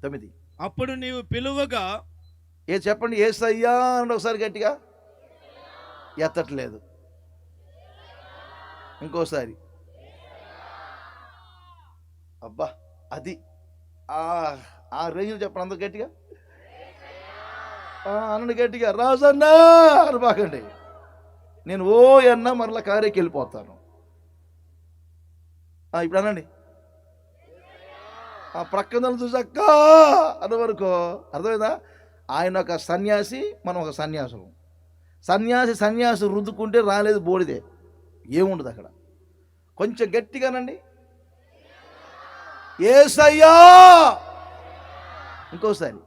9. అప్పుడు నీవు పిలువగా చెప్పండి, యేసయ్యా అని ఒకసారి గట్టిగా. ఎత్తట్లేదు. ఇంకోసారి. అబ్బా, అది ఆ రేంజ్లో చెప్పండి అందరు గట్టిగా. అనండి గట్టిగా. రాజన్నా అని బాగండి. నేను ఓ అన్నా మరలా కారేకి వెళ్ళిపోతాను. ఇప్పుడు అనండి. ఆ ప్రక్కన చూసక్క అన్న వరకు అర్థమైందా? ఆయన ఒక సన్యాసి, మనం ఒక సన్యాసం. సన్యాసి రుద్దుకుంటే రాలేదు బోడిదే, ఏముండదు అక్కడ. కొంచెం గట్టిగానండి. యేసయ్యా. ఇంకోసారి.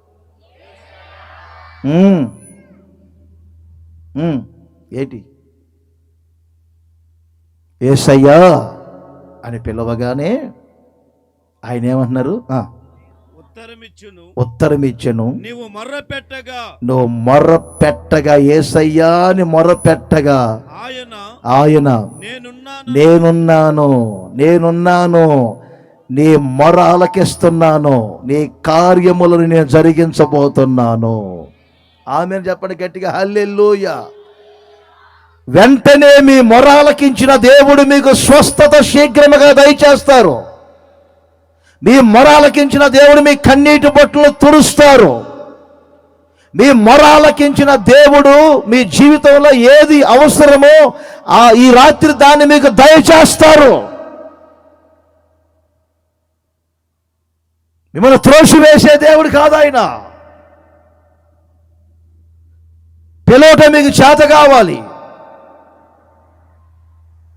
ఏంటి? యేసయ్యా అని పిలవగానే ఆయన ఏమంటున్నారు? ఉత్తరమిచ్చెను. నువ్వు మొర్ర పెట్టగా యేసయ్యా అని మొర్ర పెట్టగా ఆయన నేనున్నాను, నీ మొర ఆలకిస్తున్నాను, నీ కార్యములను నేను జరిగించబోతున్నాను. ఆమేన్ చెప్పండి గట్టిగా. హల్లెలూయా. వెంటనే మీ మొర ఆలకించిన దేవుడు మీకు స్వస్థత శీఘ్రముగా దయచేస్తారు. మీ మొర ఆలకించిన దేవుడు మీ కన్నీటి బొట్టులు తుడుస్తారు. మీ మొర ఆలకించిన దేవుడు మీ జీవితంలో ఏది అవసరమో ఈ రాత్రి దాన్ని మీకు దయచేస్తారు. మిమ్మల్ని త్రోసివేసే దేవుడు కాదు ఆయన. పిలవటం మీకు చేత కావాలి.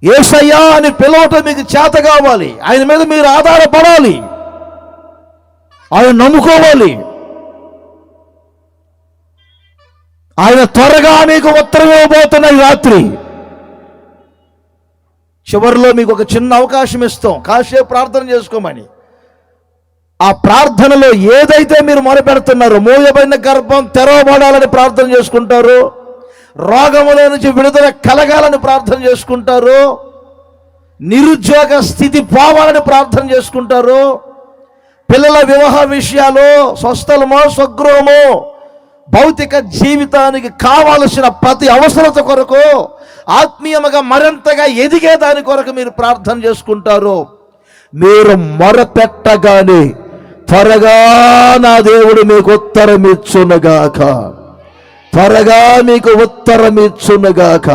యేసయ్యా అని పిలవటం మీకు చేత కావాలి. ఆయన మీద మీరు ఆధారపడాలి, ఆయన నమ్ముకోవాలి. ఆయన త్వరగా మీకు ఉత్తరం ఇవ్వబోతున్న ఈ రాత్రి. చివరిలో మీకు ఒక చిన్న అవకాశం ఇస్తాం, కాసేపు ప్రార్థన చేసుకోమని. ఆ ప్రార్థనలో ఏదైతే మీరు మొరపెడుతున్నారో, మూయబడిన గర్భం తెరవబడాలని ప్రార్థన చేసుకుంటారు, రోగముల నుంచి విడుదల కలగాలని ప్రార్థన చేసుకుంటారు, నిరుద్యోగ స్థితి పోవాలని ప్రార్థన చేసుకుంటారు, పిల్లల వివాహ విషయాలు, స్వస్థలమో స్వగృహమో, భౌతిక జీవితానికి కావలసిన ప్రతి అవసరత కొరకు, ఆత్మీయముగా మరింతగా ఎదిగే దాని కొరకు మీరు ప్రార్థన చేసుకుంటారు. మీరు మొరపెట్టగానే త్వరగా నా దేవుడు మీకు ఉత్తరం ఇచ్చునుగాక, త్వరగా మీకు ఉత్తరం ఇచ్చునుగాక.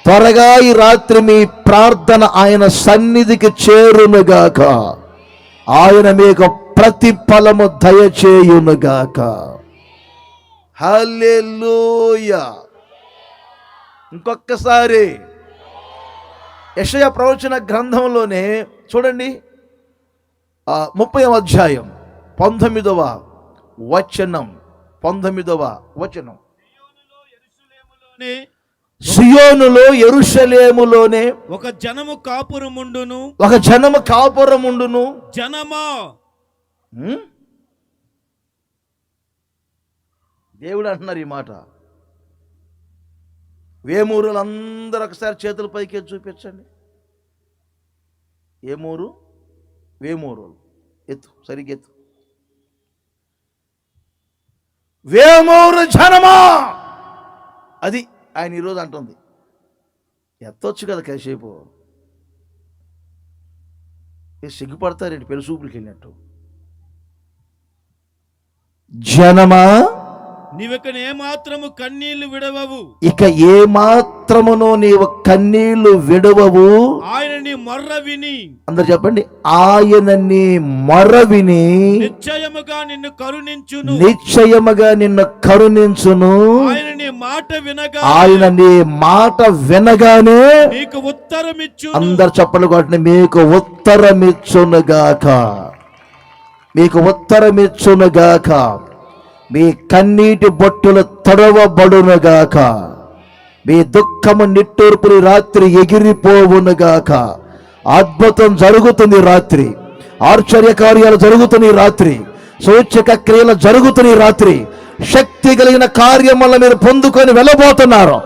త్వరగా ఈ రాత్రి మీ ప్రార్థన ఆయన సన్నిధికి చేరునుగాక. ఆయన మీకు ప్రతిఫలము దయచేయునుగాక. హల్లెలూయా. ఇంకొకసారి యెషయా ప్రవచన గ్రంథంలోనే చూడండి, 30వ అధ్యాయం 19వ వచనం. సియోనులో యెరూషలేములోనే ఒక జనము కాపురముండును. జనమా. దేవుడు అంటున్నారు ఈ మాట. వేమూరులు అందరూ ఒకసారి చేతుల పైకి చూపించండి. వేమూరు ఎత్తు, సరిగ్గా ఎత్తు. వేమూరు జనమా, అది ఆయన ఈరోజు అంటుంది. ఎత్తొచ్చు కదా కాసేపు. సిగ్గుపడతారేంటి పెళ్లి చూపులకి వెళ్ళినట్టు. జనమా, నీవిక ఏమాత్రము కన్నీళ్లు విడవవు. ఇక ఏమాత్రమును నీవు కన్నీళ్లు విడవవు. ఆయన నీ మొర్ర విని, అందరు చెప్పండి, ఆయన నీ మొర్ర విని నిశ్చయముగా నిన్ను కరుణించును. ఆయన నీ మాట వినగానే నీకు ఉత్తరమిచ్చు. అందరు చెప్పండి కొట్టండి, మీకు ఉత్తరమిచ్చునుగాక. మీ కన్నీటి బొట్టులు తడవబడునుగాక. మీ దుఃఖము నిట్టూర్పుని రాత్రి ఎగిరిపోవునుగాక. అద్భుతం జరుగుతుంది రాత్రి, ఆశ్చర్య కార్యాలు జరుగుతున్నాయి రాత్రి, సూచక క్రియలు జరుగుతున్నాయి రాత్రి. శక్తి కలిగిన కార్యములను మీరు పొందుకొని వెళ్ళబోతున్నారు.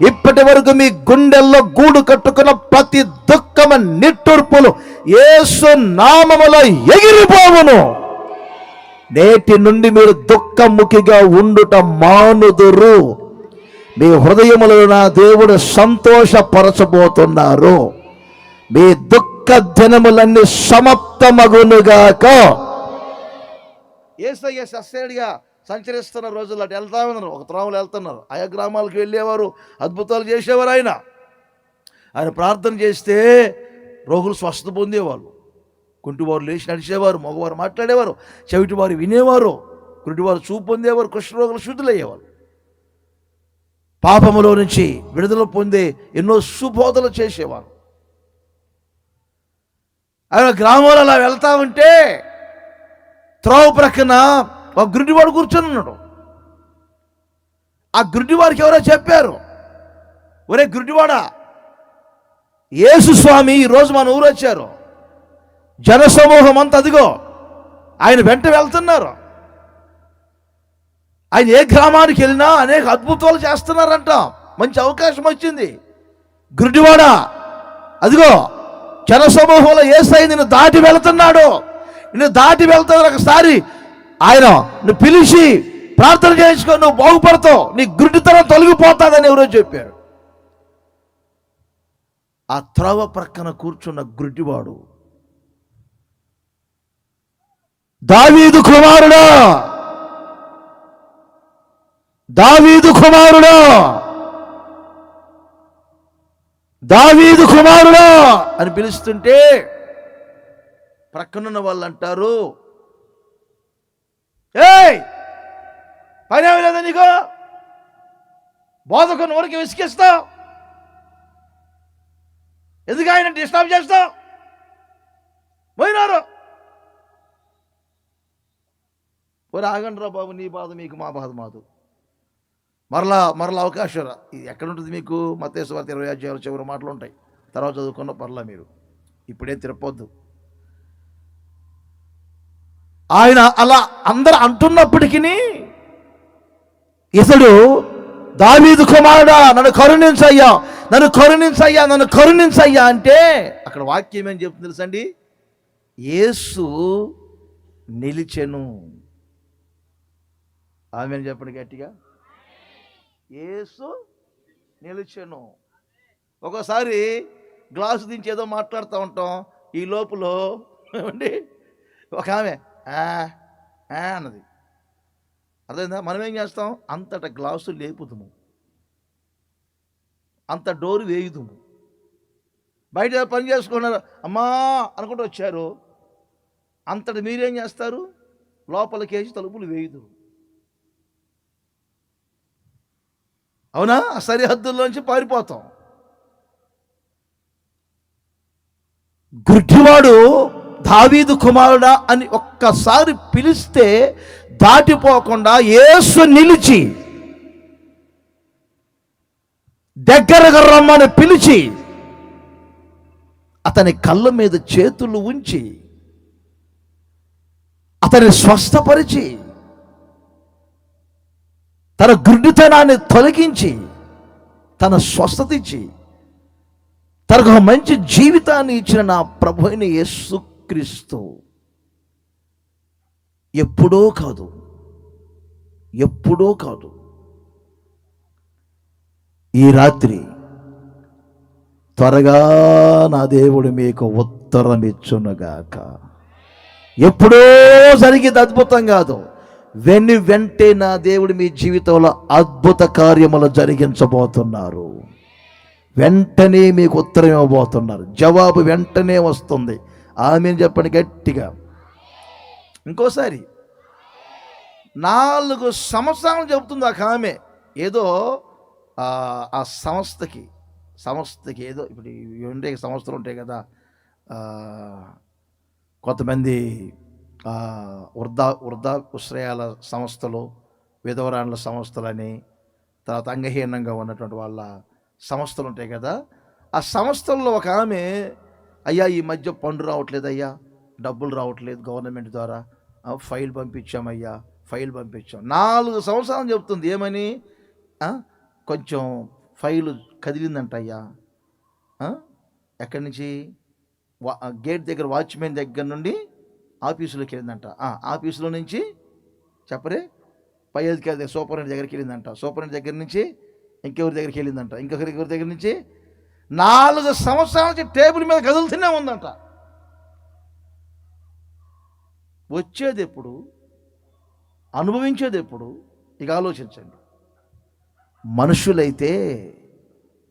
ఇప్పటి వరకు మీ గుండెల్లో గూడు కట్టుకున్న ప్రతి దుఃఖము నిట్టూర్పులు యేసు నామములో ఎగిరిపోవును. నేటి నుండి మీరు దుఃఖముఖిగా ఉండుట మానుదురు. మీ హృదయములో నా దేవుడు సంతోషపరచబోతున్నారు. మీ దుఃఖ దినములన్నీ సమాప్తమగునుగాక. యేసయ్య సస్సేడిగా సంచరిస్తున్న రోజుల్లో అటు వెళ్తా ఉన్నారు, ఒక త్రోవలు వెళ్తున్నారు. ఆయా గ్రామాలకు వెళ్ళేవారు, అద్భుతాలు చేసేవారు. ఆయన ప్రార్థన చేస్తే రోగులు స్వస్థత పొందేవాళ్ళు, కుంటివారు లేచి నడిచేవారు, మగవారు మాట్లాడేవారు, చెవిటివారు వినేవారు, కురిటివారు చూపు పొందేవారు, కుష్ఠరోగులు శుద్ధులయ్యేవారు. పాపములో నుంచి విడుదల పొందే ఎన్నో సుబోధలు చేసేవారు. ఆయన గ్రామంలో అలా వెళ్తా ఉంటే త్రోవ ప్రక్కన ఒక గుడ్డివాడు కూర్చొని ఉన్నాడు. ఆ గుడ్డివాడికి ఎవరో చెప్పారు, ఒరే గుడ్డివాడా, యేసు స్వామి ఈరోజు మన ఊరు వచ్చారు, జనసమూహం అంతా అదిగో ఆయన వెంట వెళ్తున్నారు, ఆయన ఏ గ్రామానికి వెళ్ళినా అనేక అద్భుతాలు చేస్తున్నారంట. మంచి అవకాశం వచ్చింది. గుడ్డివాడా, అదిగో జనసమూహంలో యేసయ్య నిన్ను దాటి వెళ్తున్నాడు, నిన్ను దాటి వెళ్తాడు. ఒకసారి ఆయన నువ్వు పిలిచి ప్రార్థన చేయించుకో, నువ్వు బాగుపడతావు, నీ గుడ్డితనం తొలగిపోతాదని ఎవరో చెప్పారు. ఆ త్రోవ ప్రక్కన కూర్చున్న గుడ్డివాడు, దావీదు కుమారుడా, దావీదు కుమారుడా, దావీదు కుమారుడా అని పిలుస్తుంటే ప్రక్కనున్న వాళ్ళు అంటారు, ఏయ్ పని ఏమి లేదా నీకు, బోధకుని ఊరికి విసిగిస్తావు, ఎందుకు ఆయన డిస్టర్బ్ చేస్తావు, పోయినారు. పోయి ఆగండి రా బాబు, నీ బాధ మీకు, మా బాధ మాదు. మరలా అవకాశం రా. ఇది ఎక్కడుంటుంది మీకు? మత్తయి సువార్త 20 అధ్యాయాలు చివరి మాటలు ఉంటాయి, తర్వాత చదువుకున్న పర్లా మీరు, ఇప్పుడేం తిరపొద్దు. ఆయన అలా అందరు అంటున్నప్పటికీ ఇతడు దావీదు కుమారుడా నన్ను కరుణించయ్యా, నన్ను కరుణించయ్యా, నన్ను కరుణించయ్యా అంటే అక్కడ వాక్యం ఏమని చెప్తుంది తెలుసండి? యేసు నిలిచెను. ఆమెను చెప్పండి గట్టిగా, యేసు నిలిచెను. ఒకసారి గ్లాసు దించి ఏదో మాట్లాడుతూ ఉంటాం, ఈ లోపల ఏమండి ఒక ఆమె అన్నది, అర్థమైందా? మనం ఏం చేస్తాం? అంతట గ్లాసు లేపుదుము, అంత డోరు వేయుదుము. బయట పని చేసుకున్నారు, అమ్మా అనుకుంటూ వచ్చారు, అంతటి మీరేం చేస్తారు? లోపలికేసి తలుపులు వేయుదురు. అవునా? సరిహద్దుల్లోంచి పారిపోతాం. గుడ్డివాడు దావీదు కుమారుడా అని ఒక్కసారి పిలిస్తే దాటిపోకుండా యేసు నిలిచి దగ్గరగా రమ్మని పిలిచి అతని కళ్ళ మీద చేతులు ఉంచి అతని స్వస్థపరిచి తన గుడ్డితనాన్ని తొలగించి తన స్వస్థత ఇచ్చి తనకు ఒక మంచి జీవితాన్ని ఇచ్చిన నా ప్రభు అయిన యేసుక్రీస్తు ఎప్పుడో కాదు ఈ రాత్రి త్వరగా నా దేవుడు మీకు ఉత్తరం ఇచ్చునుగాక. ఎప్పుడో జరిగేది అద్భుతం కాదు, వెంటే నా దేవుడు మీ జీవితంలో అద్భుత కార్యములు జరిగించబోతున్నారు. వెంటనే మీకు ఉత్తరం ఇవ్వబోతున్నారు, జవాబు వెంటనే వస్తుంది. ఆమెను చెప్పండి గట్టిగా. ఇంకోసారి 4 సంవత్సరాలు చెబుతుంది ఒక ఆమె. ఏదో ఆ సంస్థకి ఏదో ఇప్పుడు ఉండే సంస్థలు ఉంటాయి కదా, కొంతమంది వృద్ధాశ్రయాల సంస్థలు, విధవరాండ్ల సంస్థలని, తర్వాత అంగహీనంగా ఉన్నటువంటి వాళ్ళ సంస్థలు ఉంటాయి కదా. ఆ సంస్థల్లో ఒక ఆమె, అయ్యా ఈ మధ్య పండు రావట్లేదు అయ్యా, డబ్బులు రావట్లేదు గవర్నమెంట్ ద్వారా, ఫైల్ పంపించామయ్యా, ఫైల్ పంపించాం. 4 సంవత్సరాలు చెప్తుంది. ఏమని? కొంచెం ఫైలు కదిలిందంట అయ్యా. ఎక్కడి నుంచి? గేట్ దగ్గర వాచ్మెన్ దగ్గర నుండి ఆఫీసులోకి వెళ్ళిందంట. ఆఫీసులో నుంచి చెప్పరే పై అధికారి సూపరింటెండెంట్ దగ్గరికి వెళ్ళిందంట. సూపరింటెండెంట్ దగ్గర నుంచి ఇంకెవరి దగ్గరికి వెళ్ళిందంట. ఇంకొకరి దగ్గర నుంచి 4 సంవత్సరాల నుంచి టేబుల్ మీద కదులుతూనే ఉందంట. వచ్చేది ఎప్పుడు, అనుభవించేది ఎప్పుడు? ఇక ఆలోచించండి. మనుషులైతే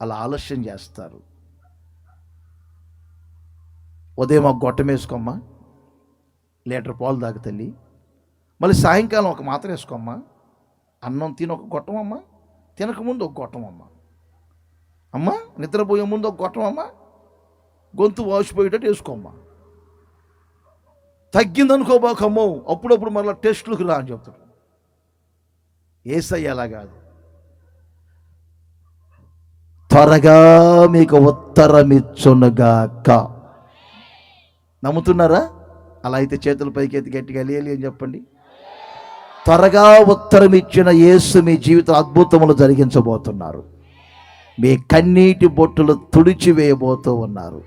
అలా ఆలస్యం చేస్తారు. ఉదయం ఒక గొట్టం వేసుకోమ్మా, లీటర్ పాలు తాగు తల్లి. మళ్ళీ సాయంకాలం ఒక మాత్ర వేసుకోమ్మా. అన్నం తిని ఒక గొట్టం అమ్మ, తినకముందు ఒక గొట్టం అమ్మ. అమ్మ నిద్రపోయే ముందు ఒక గొట్టం అమ్మ, గొంతు వాసిపోయేటట్టు వేసుకోమ్మా. తగ్గిందనుకోబాకమ్మో అప్పుడప్పుడు మళ్ళీ టెస్టులకు రా అని చెప్తాడు. యేసయ్య అలా కాదు. త్వరగా మీకు ఉత్తరం ఇచ్చునుగాక. నమ్ముతున్నారా? అలా అయితే చేతుల పైకి ఎత్తి గట్టిగా లేలి అని చెప్పండి. త్వరగా ఉత్తరం ఇచ్చిన యేసు మీ జీవితం అద్భుతములు జరిగించబోతున్నారు. మీ కన్నీటి బొట్టులు తుడిచివేయబోతూ ఉన్నారు.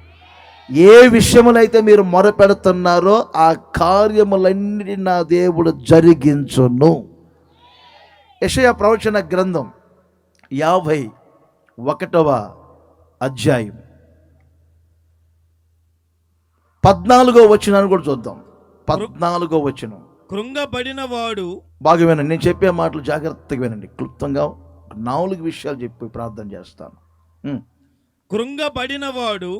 ఏ విషయములైతే మీరు మొరపెడుతున్నారో ఆ కార్యములన్నీ నా దేవుడు జరిగించును. యెషయా ప్రవచన గ్రంథం 51వ అధ్యాయం 14వ వచనాన్ని కూడా చూద్దాం. 14వ వచనం. కృంగబడిన వాడు, బాగా వినండి, నేను చెప్పే మాటలు జాగ్రత్తగా వినండి. క్లుప్తంగా 4 విషయాలు చెప్పి ప్రార్థన చేస్తాను. కృంగబడిన వారు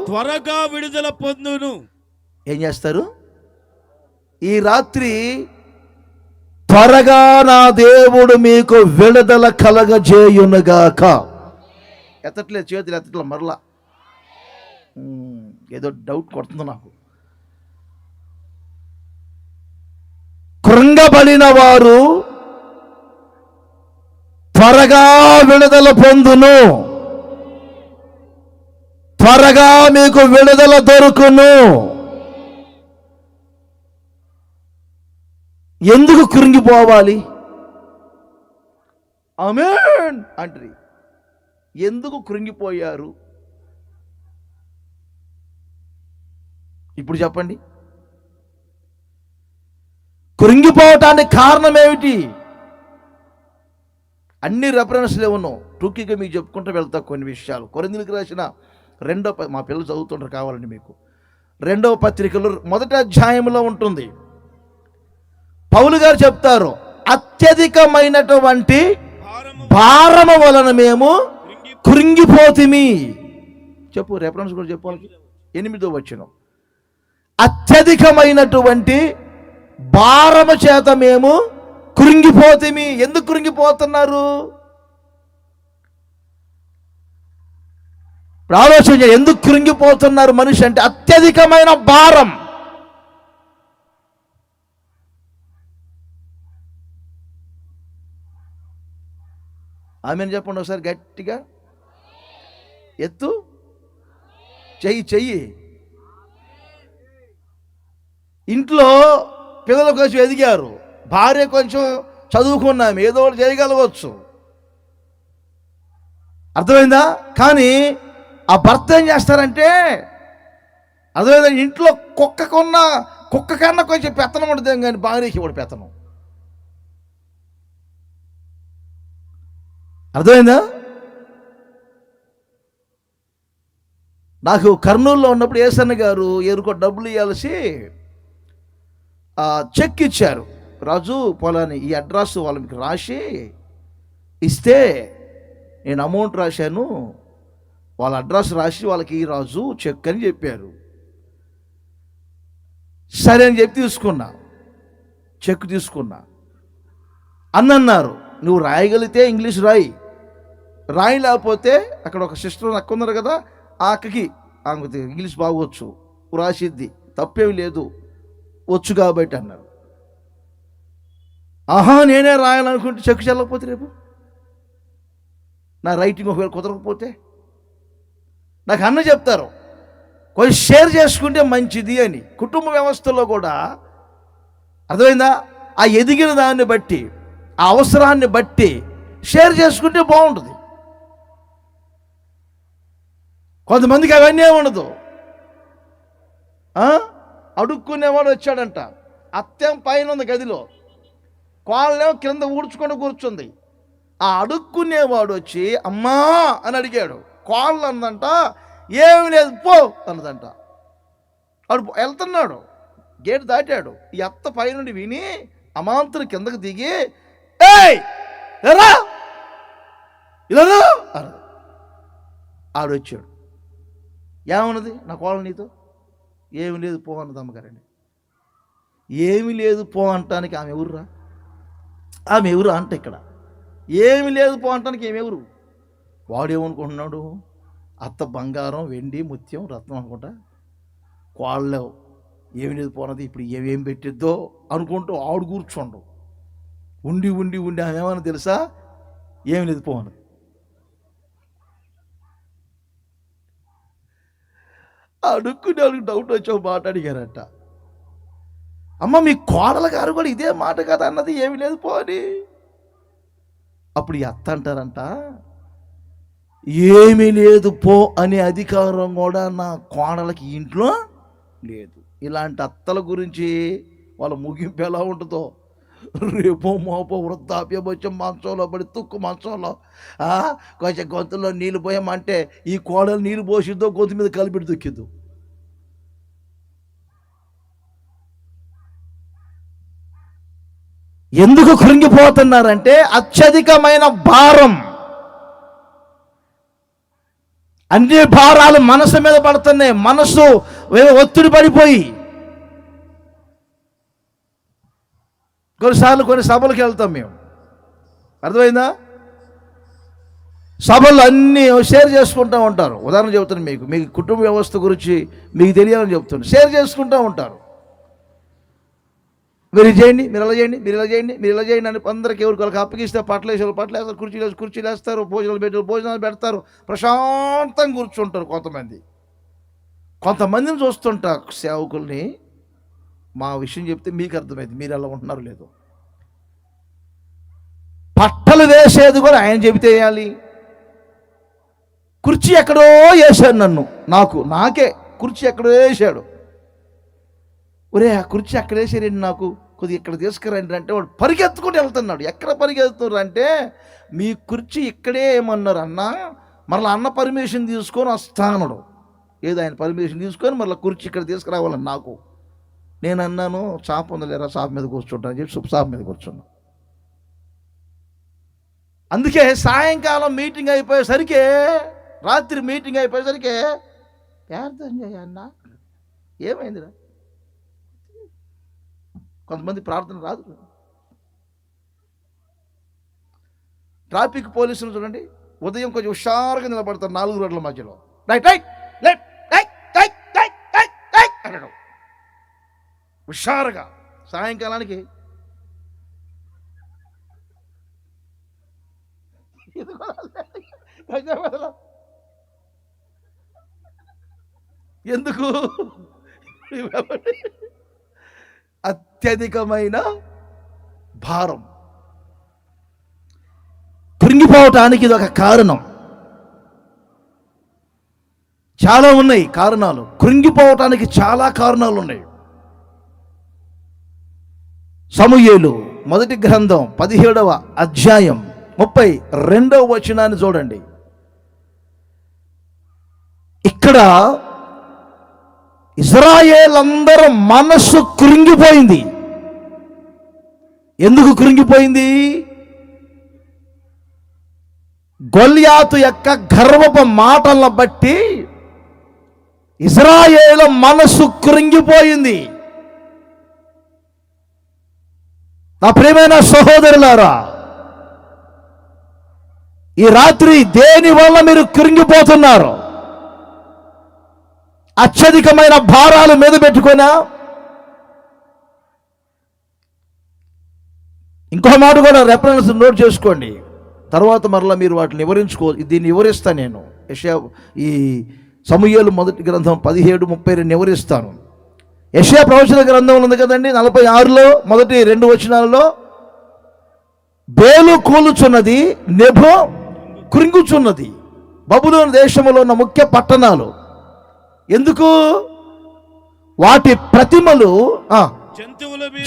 త్వరగా విడుదల పొందును. ఏం చేస్తారు? ఈ రాత్రి త్వరగా నా దేవుడు మీకు విడుదల కలగజేయునుగాక. ఎత్తట్లేదు చేతులు, ఎత్తట్లేదు మరలా. ఏదో డౌట్ కొడుతుంది నాకు. కృంగబడిన వారు త్వరగా విడుదల పొందును. త్వరగా మీకు విడుదల దొరుకును. ఎందుకు కృంగిపోవాలి? ఆమేన్ అంటారు. ఎందుకు కృంగిపోయారు ఇప్పుడు చెప్పండి. కృంగిపోవటానికి కారణం ఏమిటి? అన్ని రెఫరెన్స్లు ఉన్నావు. టూకీగా మీకు చెప్పుకుంటూ వెళ్తా కొన్ని విషయాలు. కొరింథీయులకు రాసిన మా పిల్లలు చదువుతుంటారు కావాలండి మీకు. 2వ పత్రికలో 1వ అధ్యాయంలో ఉంటుంది. పౌలు గారు చెప్తారు, అత్యధికమైనటువంటి భారము వలన మేము కృంగిపోతిమి. చెప్పు, రెఫరెన్స్ కూడా చెప్పాలి. 8వ వచనం. అత్యధికమైనటువంటి భారము చేత మేము కృంగిపోతిమి. ఎందుకు కృంగిపోతున్నారు? ఆలోచన. ఎందుకు కృంగిపోతున్నారు మనిషి అంటే? అత్యధికమైన భారం. ఆమెను చెప్పండి ఒకసారి గట్టిగా. ఎత్తు చెయ్యి. ఇంట్లో పిల్లలు కొంచెం ఎదిగారు, భార్య కొంచెం చదువుకున్నాము, ఏదో ఒకటి చేయగలవచ్చు, అర్థమైందా? కానీ ఆ భర్త ఏం చేస్తారంటే, అర్థమైందా, ఇంట్లో కుక్క కన్నా కొంచెం పెత్తనం ఉంటుంది కానీ భార్యకి కూడా పెత్తనం. అర్థమైందా? నాకు కర్నూలులో ఉన్నప్పుడు ఏసన్న గారు ఎరుకో డబ్బులు ఇవ్వాల్సి చెక్ ఇచ్చారు. రాజు పొలాన్ని ఈ అడ్రస్ వాళ్ళకి రాసి ఇస్తే నేను అమౌంట్ రాశాను, వాళ్ళ అడ్రస్ రాసి వాళ్ళకి రాజు చెక్ అని చెప్పారు. సరే అని చెప్పి తీసుకున్నా, చెక్ తీసుకున్నా. అన్నారు, నువ్వు రాయగలిగితే ఇంగ్లీష్ రాయి లేకపోతే అక్కడ ఒక సిస్టర్ అక్క ఉన్నారు కదా, ఆ అక్కకి ఆమె ఇంగ్లీష్ బాగొచ్చు, రాసిద్ది, తప్పేమి లేదు, వచ్చు కాబట్టి అన్నారు. నేనే రాయాలనుకుంటే చెక్ చెల్లకపోతే రేపు నా రైటింగ్ ఒకవేళ కుదరకపోతే నాకు అన్న చెప్తారు, కొంచెం షేర్ చేసుకుంటే మంచిది అని. కుటుంబ వ్యవస్థలో కూడా అర్థమైందా, ఆ ఎదిగిన దాన్ని బట్టి, ఆ అవసరాన్ని బట్టి షేర్ చేసుకుంటే బాగుంటుంది. కొంతమందికి అవన్నీ ఉండదు. అడుక్కునేవాడు వచ్చాడంట. అత్తేం పైన ఉంది గదిలో, కోళ్ళేమో కింద ఊడ్చుకొని కూర్చుంది. ఆ అడుక్కునేవాడు వచ్చి అమ్మా అని అడిగాడు. కోళ్ళు అందంట ఏమి లేదు పో అన్నదంట. వాడు వెళ్తున్నాడు, గేటు దాటాడు. ఈ అత్త పైనుండి విని అమాంతుని కిందకు దిగి ఏయ్ ఇలా ఇలా అన్నది. ఆడొచ్చాడు. ఏమన్నది నా కోళ్ళ నీతో? ఏమి లేదు పో అన్నది అమ్మగారండి. ఏమి లేదు పో అంటానికి ఆమె ఎవరురా? ఆమె ఎవరు అంట ఇక్కడ ఏమి లేదు పో అంటానికి ఏమి ఎవరు? వాడేమనుకుంటున్నాడు? అత్త బంగారం వెండి ముత్యం రత్నం అనుకుంటా. కోళ్ళ ఏమి లేదు పోనది, ఇప్పుడు ఏమేం పెట్టిద్దో అనుకుంటూ ఆడు కూర్చోండు. ఉండి ఉండి ఉండి ఆమె ఏమన్నా తెలుసా? ఏమి లేదు పోనది. అడుక్కుని డౌట్ వచ్చి ఒక మాట అడిగారట. అమ్మ మీ కోడల గారు కూడా ఇదే మాట కదా అన్నది, ఏమి లేదు పో అని. అప్పుడు ఈ అత్త అంటారంట, ఏమీ లేదు పో అనే అధికారం కూడా నా కోడలకి ఇంట్లో లేదు. ఇలాంటి అత్తల గురించి వాళ్ళ ముగింపు ఎలా ఉంటుందో, రేపో మోపో వృద్ధాప్యం వచ్చే మంచంలో పడి తుక్కు మంచంలో కొంచెం గొంతులో నీళ్ళు పోయామంటే ఈ కోడలు నీళ్ళు పోసిద్దో గొంతు మీద కలిపిడి దుక్కిద్దు. ఎందుకు కృంగిపోతున్నారంటే అత్యధికమైన భారం, అన్ని భారాలు మనసు మీద పడుతున్నాయి. మనసు ఒత్తిడి పడిపోయి కొన్నిసార్లు కొన్ని సభలకు వెళ్తాం మేము, అర్థమైందా? సభలు అన్నీ షేర్ చేసుకుంటూ ఉంటారు. ఉదాహరణ చెబుతాను మీకు, మీ కుటుంబ వ్యవస్థ గురించి మీకు తెలియాలని చెప్తున్నాను. షేర్ చేసుకుంటూ ఉంటారు. మీరు చేయండి, మీరు ఇలా చేయండి, మీరు ఇలా చేయండి, మీరు ఇలా చేయండి అని అందరికి ఎవరికి అప్పగిస్తే పట్ల వేసేవాళ్ళు పట్ల వేస్తారు, కుర్చీలు వేస్తారు, భోజనాలు పెడతారు, ప్రశాంతంగా కూర్చుంటారు. కొంతమందిని చూస్తుంటా సేవకుల్ని, మా విషయం చెప్తే మీకు అర్థమైంది మీరు ఎలా ఉంటున్నారు లేదు. పట్టలు వేసేది కూడా ఆయన చెబితే వేయాలి. కుర్చీ ఎక్కడో వేశాడు నన్ను, నాకే కుర్చీ ఎక్కడో వేసాడు. ఒరే ఆ కుర్చీ అక్కడ వేసారండి, నాకు కొద్దిగా ఇక్కడ తీసుకురండి అంటే వాడు పరిగెత్తుకుంటూ వెళ్తున్నాడు. ఎక్కడ పరిగెత్తున్నారు అంటే, మీ కుర్చీ ఇక్కడే ఏమన్నారు అన్న, మరలా అన్న పర్మిషన్ తీసుకొని వస్తానడు. ఏదో ఆయన పర్మిషన్ తీసుకొని మరలా కుర్చీ ఇక్కడ తీసుకురావాలని నాకు. నేను అన్నాను చాప ఉందలేరా, చాప మీద కూర్చుంటాను చెప్పి చాప మీద కూర్చున్నా. అందుకే సాయంకాలం మీటింగ్ అయిపోయేసరికి, రాత్రి మీటింగ్ అయిపోయేసరికి ప్రార్థన చేయన్న, ఏమైందిరా? కొంతమంది ప్రార్థన రాదు. ట్రాఫిక్ పోలీసులు చూడండి, ఉదయం కొంచెం హుషారుగా నిలబడతారు 4 రోడ్ల మధ్యలో, right right left right right right right right అనడం హుషారుగా. సాయంకాలానికి ఎందుకు? అత్యధికమైన భారం, కృంగిపోవటానికి ఇది ఒక కారణం. చాలా ఉన్నాయి కారణాలు, కృంగిపోవటానికి చాలా కారణాలు ఉన్నాయి. సమూయేలు మొదటి గ్రంథం 17వ అధ్యాయం 32వ వచనాన్ని చూడండి. ఇక్కడ ఇశ్రాయేలందరూ మనస్సు కృంగిపోయింది. ఎందుకు కృంగిపోయింది? గొల్యాతు యొక్క గర్వపు మాటలను బట్టి ఇశ్రాయేలు మనస్సు కృంగిపోయింది. నా ప్రియమైన సహోదరులారా, ఈ రాత్రి దేని వల్ల మీరు కృంగిపోతున్నారు? అత్యధికమైన భారాలు మీద పెట్టుకున్నా. ఇంకో మాట కూడా రెఫరెన్స్ నోట్ చేసుకోండి, తర్వాత మరలా మీరు వాటిని దీన్ని వివరిస్తాను నేను. ఈ సమూయేలు మొదటి గ్రంథం 17:32 వివరిస్తాను. యెషయా ప్రవచన గ్రంథం ఉంది కదండి, 46లో మొదటి 2 వచనాలలో, బేలు కూలుచున్నది, నెబో కృంగుచున్నది. బబులోను దేశంలో ఉన్న ముఖ్య పట్టణాలు. ఎందుకు? వాటి ప్రతిమలు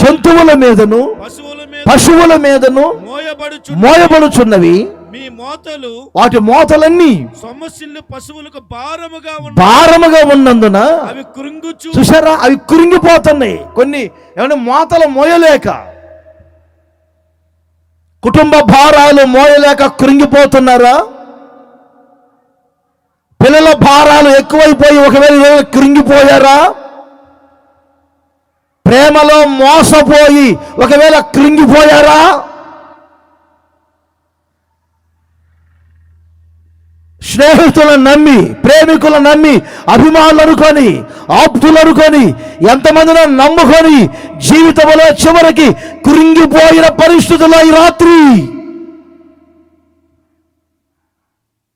జంతువుల మీదను పశువుల మీదను మోయబడుచున్నవి. మీ మోతలు వాటి మోతలన్నీ సొమ్మసిల్లు పశువులకు భారముగా ఉన్నందున అవి కృంగుచు, చూసారా, అవి కృంగిపోతున్నాయి. కొన్ని ఏమైనా మోతలు మోయలేక, కుటుంబ భారాలు మోయలేక కృంగిపోతున్నారా? పిల్లల భారాలు ఎక్కువైపోయి ఒకవేళ కృంగిపోయారా? ప్రేమలో మోసపోయి ఒకవేళ కృంగిపోయారా? స్నేహితులను నమ్మి, ప్రేమికులను నమ్మి, అభిమానులు అనుకొని, ఆప్తులు అనుకొని, ఎంతమందిని నమ్ముకొని జీవితంలో చివరికి కృంగిపోయిన పరిస్థితుల్లో ఈ రాత్రి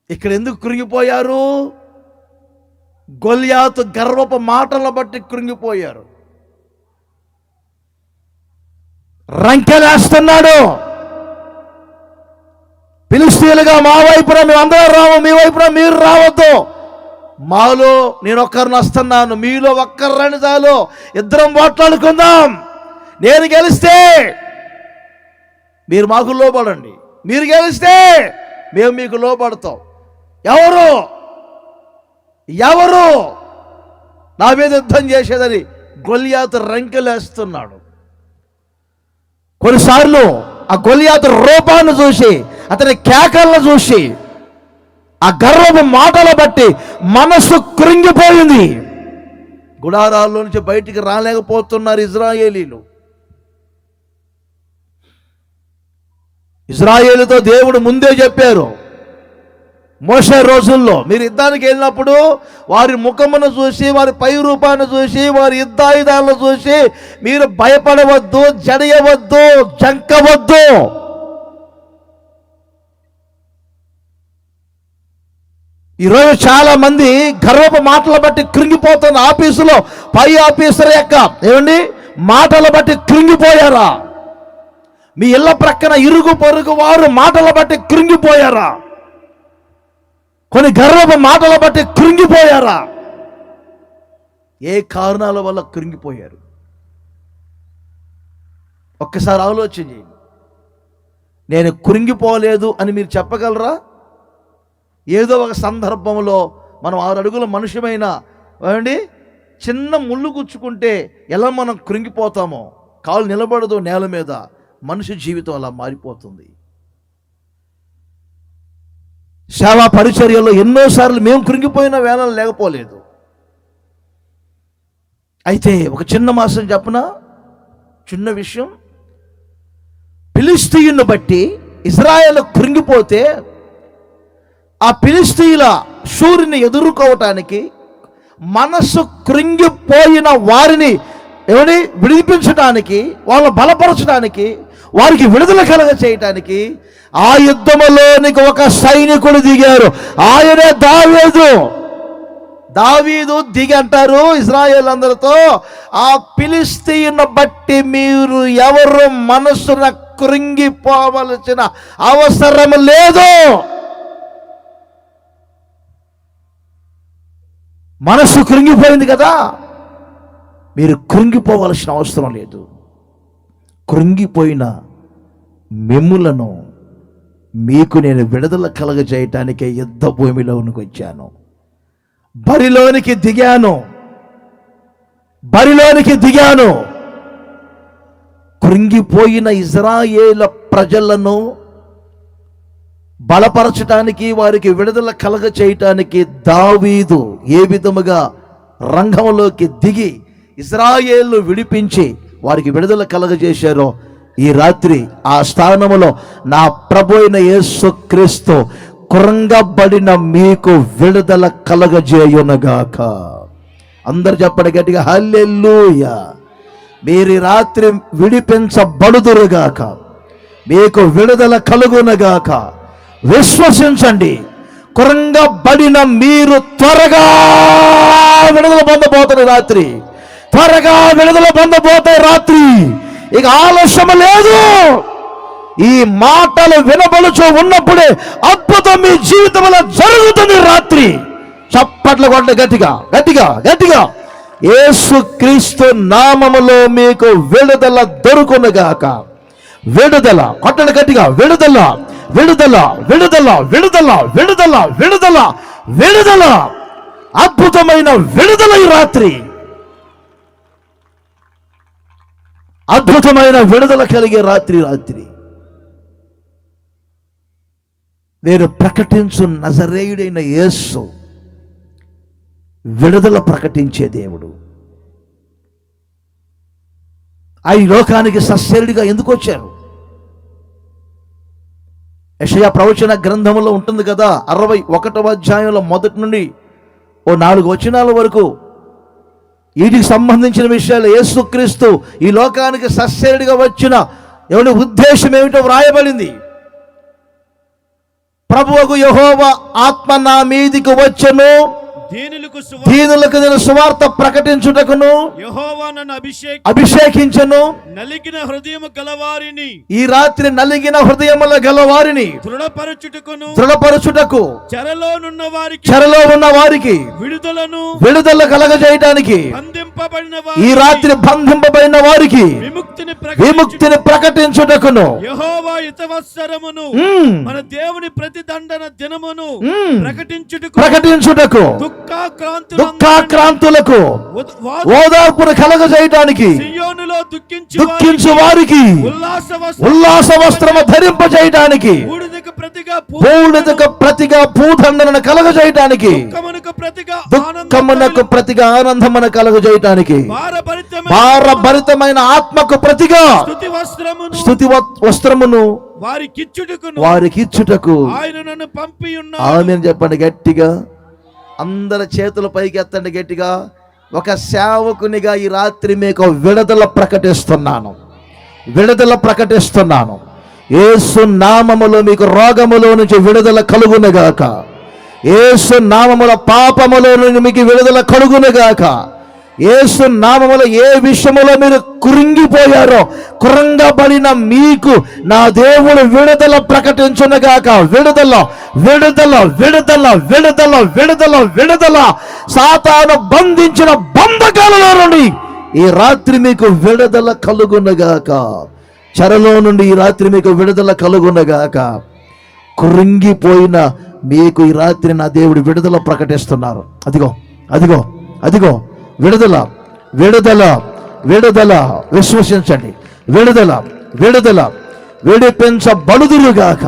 ఇక్కడ ఎందుకు కృంగిపోయారు? గొల్యాతు గర్వపు మాటలను బట్టి కృంగిపోయారు. రంకెలేస్తున్నాడు. ఫిలిష్తీయులుగా మా వైపున మేము అందరం రాము, మీ వైపున మీరు రావద్దు, మాలో నేను ఒక్కరిని వస్తున్నాను, మీలో ఒక్కరు రండి చాలు, ఇద్దరం పోట్లాడుకుందాం, నేను గెలిస్తే మీరు మాకు లోబడండి, మీరు గెలిస్తే మేము మీకు లోబడతాం. ఎవరు నా మీద యుద్ధం చేసేదని గొల్యాతు రంకెలేస్తున్నాడు. కొన్నిసార్లు ఆ గొల్యాతు రూపాన్ని చూసి, అతని కేకలను చూసి, ఆ గర్వపు మాటలు బట్టి మనసు కృంగిపోయింది. గుడారాల్లో నుంచి బయటికి రాలేకపోతున్నారు ఇజ్రాయేలీలు. ఇజ్రాయేలుతో దేవుడు ముందే చెప్పారు, మోషే రోజుల్లో మీరు యుద్ధానికి వెళ్ళినప్పుడు వారి ముఖమును చూసి, వారి పై రూపాన్ని చూసి, వారి యుద్ధాయుధాలను చూసి మీరు భయపడవద్దు, జడియవద్దు, జంకవద్దు. ఈరోజు చాలా మంది గర్వపు మాటల బట్టి కృంగిపోతున్న ఆఫీసులో పై ఆఫీసర్ యొక్క మాటల బట్టి కృంగిపోయారా? మీ ఇళ్ల ప్రక్కన ఇరుగు పొరుగు వారు మాటల బట్టి కృంగిపోయారా? కొన్ని గర్వపు మాటల బట్టి కృంగిపోయారా? ఏ కారణాల వల్ల కృంగిపోయారు? ఒక్కసారి ఆలోచన చేయండి. నేను కృంగిపోలేదు అని మీరు చెప్పగలరా? ఏదో ఒక సందర్భంలో మనం 6 అడుగుల మనుషుమైన చిన్న ముళ్ళు గుచ్చుకుంటే ఎలా మనం కృంగిపోతామో, కాలు నిలబడదు నేల మీద, మనిషి జీవితం అలా మారిపోతుంది. సేవా పరిచర్యలో ఎన్నోసార్లు మేము కృంగిపోయిన వేళలు లేకపోలేదు. అయితే ఒక చిన్న మాసం చెప్పనా, చిన్న విషయం. ఫిలిష్తీయుని బట్టి ఇజ్రాయేల్ కృంగిపోతే ఆ ఫిలిష్తీయుల శూరుని ఎదుర్కోవటానికి మనస్సు కృంగిపోయిన వారిని విడిపించడానికి, వాళ్ళని బలపరచడానికి, వారికి విడుదల కలగ చేయటానికి ఆ యుద్ధములోనికి ఒక సైనికుడు దిగారు. ఆయనే దావీదు దిగి అంటారు ఇజ్రాయేల్ అందరితో, ఆ ఫిలిష్తీయుని బట్టి మీరు ఎవరు మనస్సున కృంగిపోవలసిన అవసరం లేదు. మనస్సు కృంగిపోయింది కదా, మీరు కృంగిపోవలసిన అవసరం లేదు. కృంగిపోయిన మిమ్ములను మీకు నేను విడుదల కలగజేయటానికే యుద్ధ భూమిలోనికి వచ్చాను, బరిలోనికి దిగాను. కృంగిపోయిన ఇజ్రాయేలు ప్రజలను బలపరచటానికి, వారికి విడుదల కలగ చేయటానికి దావీదు ఏ విధముగా రంగంలోకి దిగి ఇజ్రాయేలు విడిపించి వారికి విడుదల కలగజేశారో, ఈ రాత్రి ఆ స్థానములో నా ప్రభు అయిన యేసుక్రీస్తు కృంగబడిన మీకు విడుదల కలగజేయునగాక. అందరు చెప్పండి గట్టిగా, హల్లెలూయా. మీరు రాత్రి విడిపించబడుదురుగాక, మీకు విడుదల కలుగునగాక. విశ్వసించండి, కృంగబడిన మీరు త్వరగా విడుదల పొందబోతున్న రాత్రి, త్వరగా విడుదల పొందబోతే రాత్రి ఇక ఆలస్యం లేదు. ఈ మాటలు వినబడుచు ఉన్నప్పుడే అద్భుతం మీ జీవితంలో జరుగుతుంది. రాత్రి చప్పట్లు కొట్ట గట్టిగా గట్టిగా గట్టిగా. యేసుక్రీస్తు నామములో మీకు విడుదల దొరుకునుగాక. విడుదల, కొట్టండి గట్టిగా, విడుదల విడుదల విడుదల విడుదల విడుదల విడుదల విడుదల. అద్భుతమైన విడుదల ఈ రాత్రి, అద్భుతమైన విడుదల కలిగే రాత్రి. నేను ప్రకటించు నజరేయుడైన యేసు విడుదల ప్రకటించే దేవుడు. ఆ ఈ లోకానికి సశరీరుడిగా ఎందుకు వచ్చారు? యెషయా ప్రవచన గ్రంథంలో ఉంటుంది కదా, 61వ అధ్యాయంలో మొదటి నుండి 4 వచనాల వరకు వీటికి సంబంధించిన విషయాలు. యేసుక్రీస్తు ఈ లోకానికి సశరీరుడిగా వచ్చిన ఎవరి ఉద్దేశం ఏమిటో వ్రాయబడింది. ప్రభువుకు యెహోవా ఆత్మ నా మీదికి వచ్చెను, దీనులకు నేను సువార్త ప్రకటించుటకును యెహోవా నన్ను అభిషేకించెను. నలిగిన హృదయము గలవారిని, ఈ రాత్రి నలిగిన హృదయముల గలవారిని దృఢపరచుటకు, చెరలో ఉన్న వారికి విడుదల కలగజేయడానికి, ఈ రాత్రి బంధింపబడిన వారికి విముక్తిని ప్రకటించుటకును, యెహోవా యుతవత్సరమును మన దేవుని ప్రతిదండన దినమును ప్రకటించుటకు, దుఃఖాక్రాంతులకు ఓదార్పును కలగజేయడానికి, దుఃఖించు వారికి ఉల్లాస వస్త్రము ధరింపజేయడానికి, బూడిదకు ప్రతిగా భూదండనను కలగజేయడానికి, దుఃఖమునకు ప్రతిగా ఆనందమును కలగజేయడానికి, భారభరితమైన ఆత్మకు ప్రతిగా స్తుతి వస్త్రమును వారికిచ్చుటకు ఆయన నన్ను పంపి ఉన్నాడు. ఆమేన్ చెప్పండి గట్టిగా, అందరి చేతుల పైకి ఎత్తండి గట్టిగా. ఒక సేవకునిగా ఈ రాత్రి మీకు విడుదల ప్రకటిస్తున్నాను. యేసు నామములో మీకు రోగములో నుంచి విడుదల కలుగునుగాక. యేసు నామములో పాపములో నుంచి మీకు విడుదల కలుగునుగాక. యేసు నామములో ఏ విషయములో మీరు కురింగిపోయారో, కురంగబడిన మీకు నా దేవుడు విడుదల ప్రకటించునుగాక. విడుదల విడుదల విడుదల విడుదల విడుదల విడుదల. సాతాను బంధించిన బంధకాలలో నుండి ఈ రాత్రి మీకు విడుదల కలుగునుగాక. చెరలో నుండి ఈ రాత్రి మీకు విడుదల కలుగునుగాక. కురింగిపోయిన మీకు ఈ రాత్రి నా దేవుడు విడుదల ప్రకటిస్తున్నారు. అదిగో అదిగో అదిగో విడుదల విడుదల విడుదల. విశ్వసించండి, విడుదల విడుదల. విడిపించబడుదురుగాక.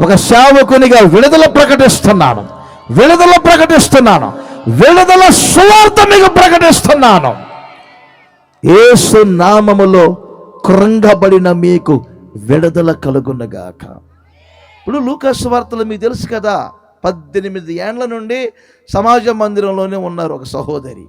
ఒక సేవకునిగా విడుదల ప్రకటిస్తున్నాను. విడుదల సువార్త మీకు ప్రకటిస్తున్నాను. యేసు నామములో కృంగబడిన మీకు విడుదల కలుగునుగాక. ఇప్పుడు లూకా సువార్తలు మీకు తెలుసు కదా, 18 ఏండ్ల నుండి సమాజ మందిరంలోనే ఉన్నారు ఒక సహోదరి.